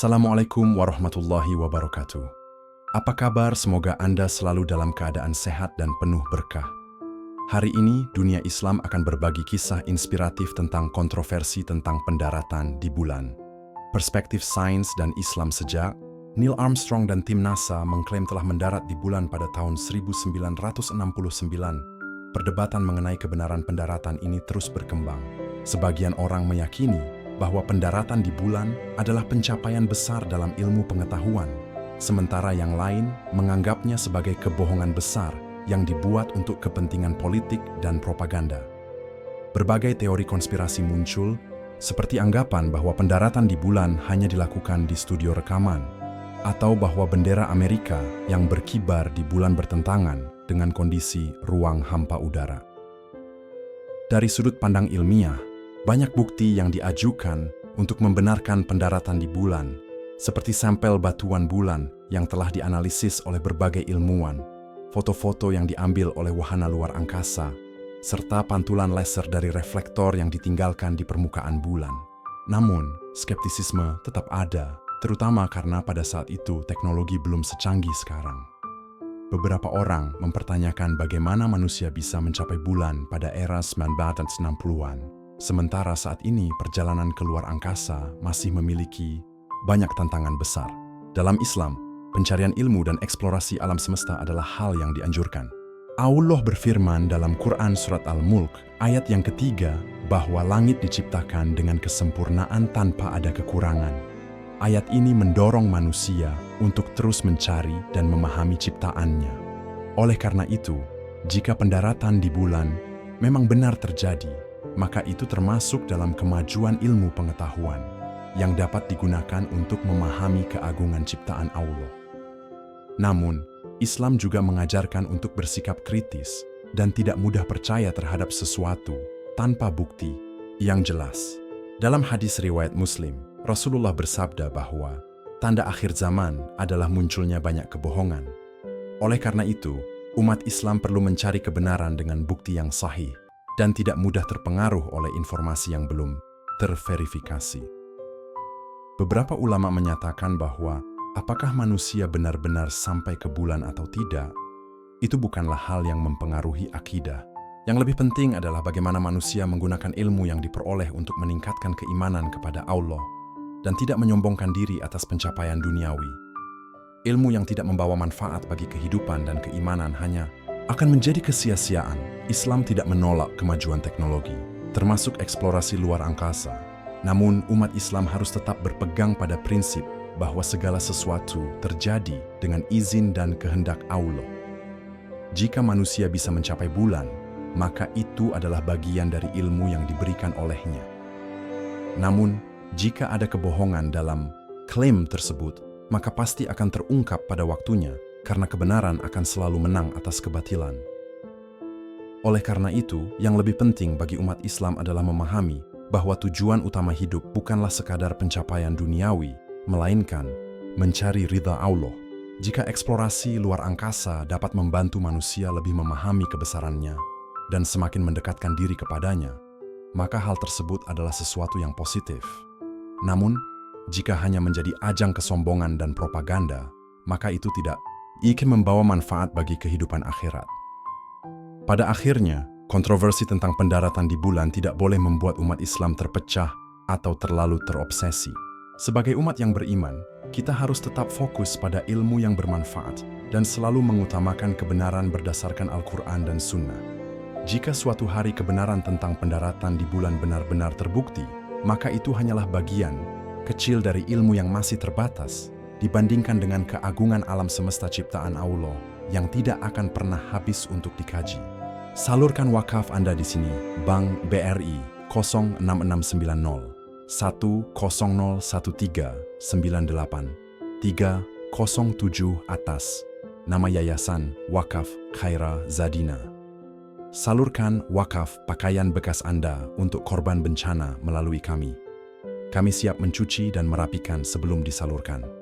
Assalamualaikum warahmatullahi wabarakatuh. Apa kabar? Semoga Anda selalu dalam keadaan sehat dan penuh berkah. Hari ini, dunia Islam akan berbagi kisah inspiratif tentang kontroversi tentang pendaratan di bulan. Perspektif sains dan Islam sejak Neil Armstrong dan tim NASA mengklaim telah mendarat di bulan pada tahun 1969. Perdebatan mengenai kebenaran pendaratan ini terus berkembang. Sebagian orang meyakini bahwa pendaratan di bulan adalah pencapaian besar dalam ilmu pengetahuan, sementara yang lain menganggapnya sebagai kebohongan besar yang dibuat untuk kepentingan politik dan propaganda. Berbagai teori konspirasi muncul, seperti anggapan bahwa pendaratan di bulan hanya dilakukan di studio rekaman, atau bahwa bendera Amerika yang berkibar di bulan bertentangan dengan kondisi ruang hampa udara. Dari sudut pandang ilmiah, banyak bukti yang diajukan untuk membenarkan pendaratan di bulan, seperti sampel batuan bulan yang telah dianalisis oleh berbagai ilmuwan, foto-foto yang diambil oleh wahana luar angkasa, serta pantulan laser dari reflektor yang ditinggalkan di permukaan bulan. Namun, skeptisisme tetap ada, terutama karena pada saat itu teknologi belum secanggih sekarang. Beberapa orang mempertanyakan bagaimana manusia bisa mencapai bulan pada era 1960-an. Sementara saat ini perjalanan ke luar angkasa masih memiliki banyak tantangan besar. Dalam Islam, pencarian ilmu dan eksplorasi alam semesta adalah hal yang dianjurkan. Allah berfirman dalam Quran Surat Al-Mulk, ayat yang ketiga, bahwa langit diciptakan dengan kesempurnaan tanpa ada kekurangan. Ayat ini mendorong manusia untuk terus mencari dan memahami ciptaannya. Oleh karena itu, jika pendaratan di bulan memang benar terjadi, maka itu termasuk dalam kemajuan ilmu pengetahuan yang dapat digunakan untuk memahami keagungan ciptaan Allah. Namun, Islam juga mengajarkan untuk bersikap kritis dan tidak mudah percaya terhadap sesuatu tanpa bukti yang jelas. Dalam hadis riwayat Muslim, Rasulullah bersabda bahwa tanda akhir zaman adalah munculnya banyak kebohongan. Oleh karena itu, umat Islam perlu mencari kebenaran dengan bukti yang sahih dan tidak mudah terpengaruh oleh informasi yang belum terverifikasi. Beberapa ulama menyatakan bahwa apakah manusia benar-benar sampai ke bulan atau tidak, itu bukanlah hal yang mempengaruhi akidah. Yang lebih penting adalah bagaimana manusia menggunakan ilmu yang diperoleh untuk meningkatkan keimanan kepada Allah dan tidak menyombongkan diri atas pencapaian duniawi. Ilmu yang tidak membawa manfaat bagi kehidupan dan keimanan hanya akan menjadi kesia-siaan. Islam tidak menolak kemajuan teknologi, termasuk eksplorasi luar angkasa. Namun, umat Islam harus tetap berpegang pada prinsip bahwa segala sesuatu terjadi dengan izin dan kehendak Allah. Jika manusia bisa mencapai bulan, maka itu adalah bagian dari ilmu yang diberikan olehnya. Namun, jika ada kebohongan dalam klaim tersebut, maka pasti akan terungkap pada waktunya, karena kebenaran akan selalu menang atas kebatilan. Oleh karena itu, yang lebih penting bagi umat Islam adalah memahami bahwa tujuan utama hidup bukanlah sekadar pencapaian duniawi, melainkan mencari ridha Allah. Jika eksplorasi luar angkasa dapat membantu manusia lebih memahami kebesarannya dan semakin mendekatkan diri kepadanya, maka hal tersebut adalah sesuatu yang positif. Namun, jika hanya menjadi ajang kesombongan dan propaganda, maka itu tidak akan membawa manfaat bagi kehidupan akhirat. Pada akhirnya, kontroversi tentang pendaratan di bulan tidak boleh membuat umat Islam terpecah atau terlalu terobsesi. Sebagai umat yang beriman, kita harus tetap fokus pada ilmu yang bermanfaat dan selalu mengutamakan kebenaran berdasarkan Al-Quran dan Sunnah. Jika suatu hari kebenaran tentang pendaratan di bulan benar-benar terbukti, maka itu hanyalah bagian kecil dari ilmu yang masih terbatas dibandingkan dengan keagungan alam semesta ciptaan Allah yang tidak akan pernah habis untuk dikaji. Salurkan wakaf Anda di sini, Bank BRI 06690 1001398 307 atas nama Yayasan Wakaf Khaira Zadina. Salurkan wakaf pakaian bekas Anda untuk korban bencana melalui kami. Kami siap mencuci dan merapikan sebelum disalurkan.